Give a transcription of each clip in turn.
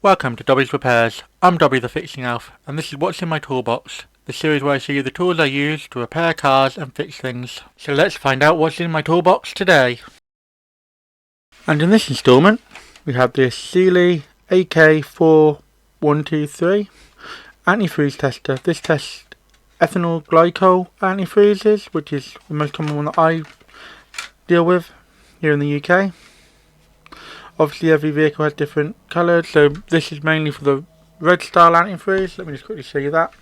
Welcome to Dobby's Repairs. I'm Dobby the Fixing Elf, and this is what's in my toolbox, the series where I show you the tools I use to repair cars and fix things. So let's find out what's in my toolbox today. And in this installment, we have this Sealey AK4123 antifreeze tester. This tests ethanol glycol antifreezes, which is the most common one that I deal with here in the UK. Obviously every vehicle has different colours, so this is mainly for the red style antifreeze. Let me just quickly show you that.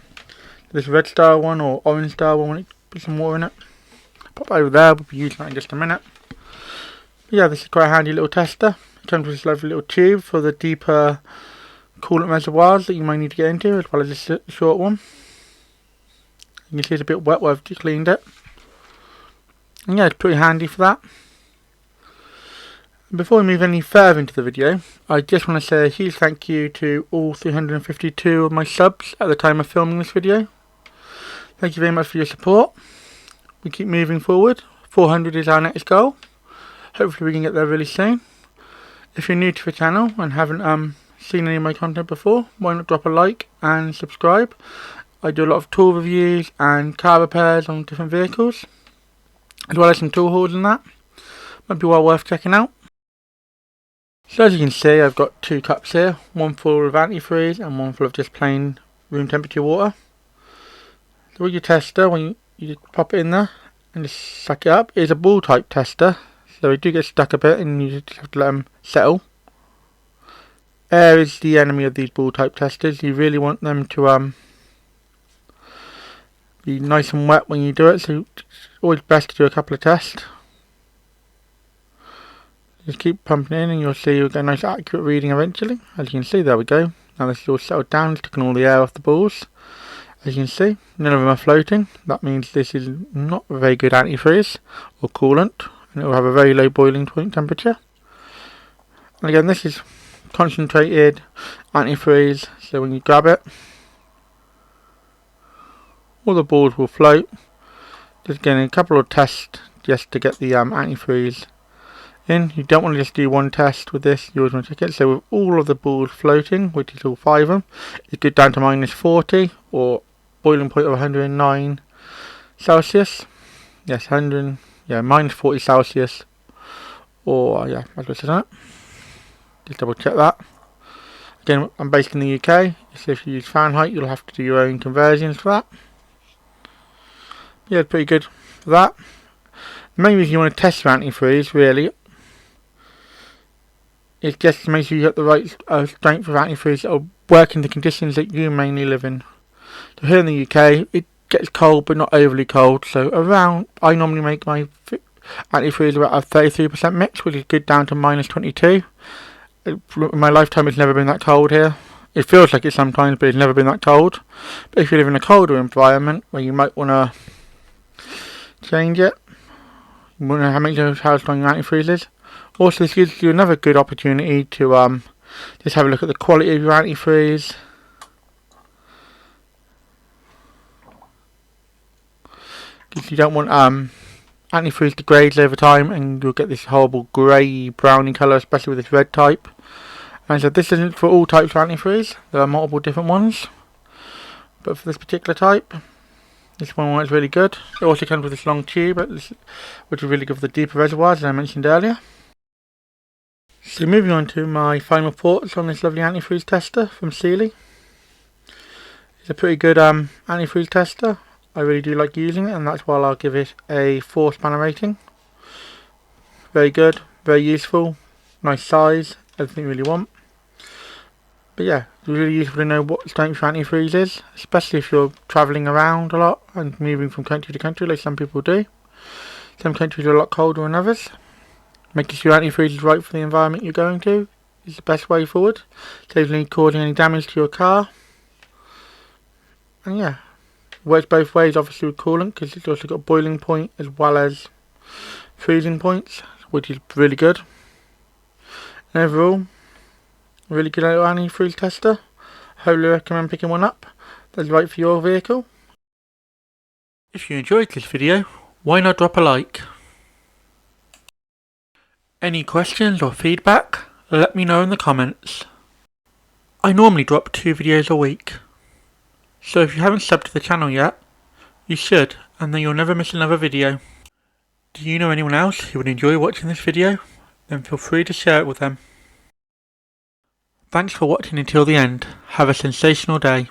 This red style one or orange style one, when it puts some water in it. Pop over there, we'll be using that in just a minute. But yeah, this is quite a handy little tester. It comes with this lovely little tube for the deeper coolant reservoirs that you might need to get into, as well as this short one. You can see it's a bit wet where I've just cleaned it. And yeah, it's pretty handy for that. Before we move any further into the video, I just want to say a huge thank you to all 352 of my subs at the time of filming this video. Thank you very much for your support. We keep moving forward. 400 is our next goal. Hopefully we can get there really soon. If you're new to the channel and haven't seen any of my content before, why not drop a like and subscribe. I do a lot of tool reviews and car repairs on different vehicles, as well as some tool hauls and that. Might be well worth checking out. So as you can see, I've got two cups here, one full of antifreeze and one full of just plain room temperature water. So with your tester, when you just pop it in there and just suck it up, it's a ball type tester, so it do get stuck a bit and you just have to let them settle. Air is the enemy of these ball type testers. You really want them to be nice and wet when you do it, so it's always best to do a couple of tests. Just keep pumping in and you'll see you'll get a nice accurate reading eventually. As you can see, there we go. Now this is all settled down, it's taken all the air off the balls. As you can see, none of them are floating. That means this is not a very good antifreeze or coolant, and it will have a very low boiling point temperature. And again, this is concentrated antifreeze, so when you grab it, all the balls will float. Just getting a couple of tests just to get the antifreeze in. You don't want to just do one test with this, you always want to check it. So with all of the balls floating, which is all 5 of them, it's good down to -40 or boiling point of 109 Celsius. Yes, -40 Celsius, or yeah, that's what it says on it. Just double check that. Again, I'm based in the UK, so if you use Fahrenheit, you'll have to do your own conversions for that. Yeah, pretty good for that. The main reason you want to test your antifreeze, really, is just to make sure you get the right strength of antifreeze that will work in the conditions that you mainly live in. So here in the UK, it gets cold but not overly cold. So around, I normally make my antifreeze about a 33% mix, which is good down to -22. In my lifetime, it's never been that cold here. It feels like it sometimes, but it's never been that cold. But if you live in a colder environment where you might want to change it, you want to make sure how strong your antifreeze is. Also, this gives you another good opportunity to just have a look at the quality of your antifreeze. Because you don't want antifreeze degrades over time and you'll get this horrible grey browny colour, especially with this red type. And so this isn't for all types of antifreeze, there are multiple different ones. But for this particular type, this one is really good. It also comes with this long tube, which is really good for the deeper reservoirs, as I mentioned earlier. So moving on to my final thoughts on this lovely antifreeze tester from Sealey. It's a pretty good antifreeze tester. I really do like using it, and that's why I'll give it a 4-spanner rating. Very good, very useful, nice size, everything you really want. But yeah, it's really useful to know what strength your antifreeze is, especially if you're travelling around a lot and moving from country to country like some people do. Some countries are a lot colder than others. Making sure your antifreeze is right for the environment you're going to is the best way forward. Saves you causing any damage to your car. And yeah, it works both ways, obviously with coolant, because it's also got boiling point as well as freezing points, which is really good. And overall, a really good little antifreeze tester. I highly recommend picking one up that's right for your vehicle. If you enjoyed this video, why not drop a like? Any questions or feedback? Let me know in the comments. I normally drop 2 videos a week, so if you haven't subbed to the channel yet, you should, and then you'll never miss another video. Do you know anyone else who would enjoy watching this video? Then feel free to share it with them. Thanks for watching until the end. Have a sensational day.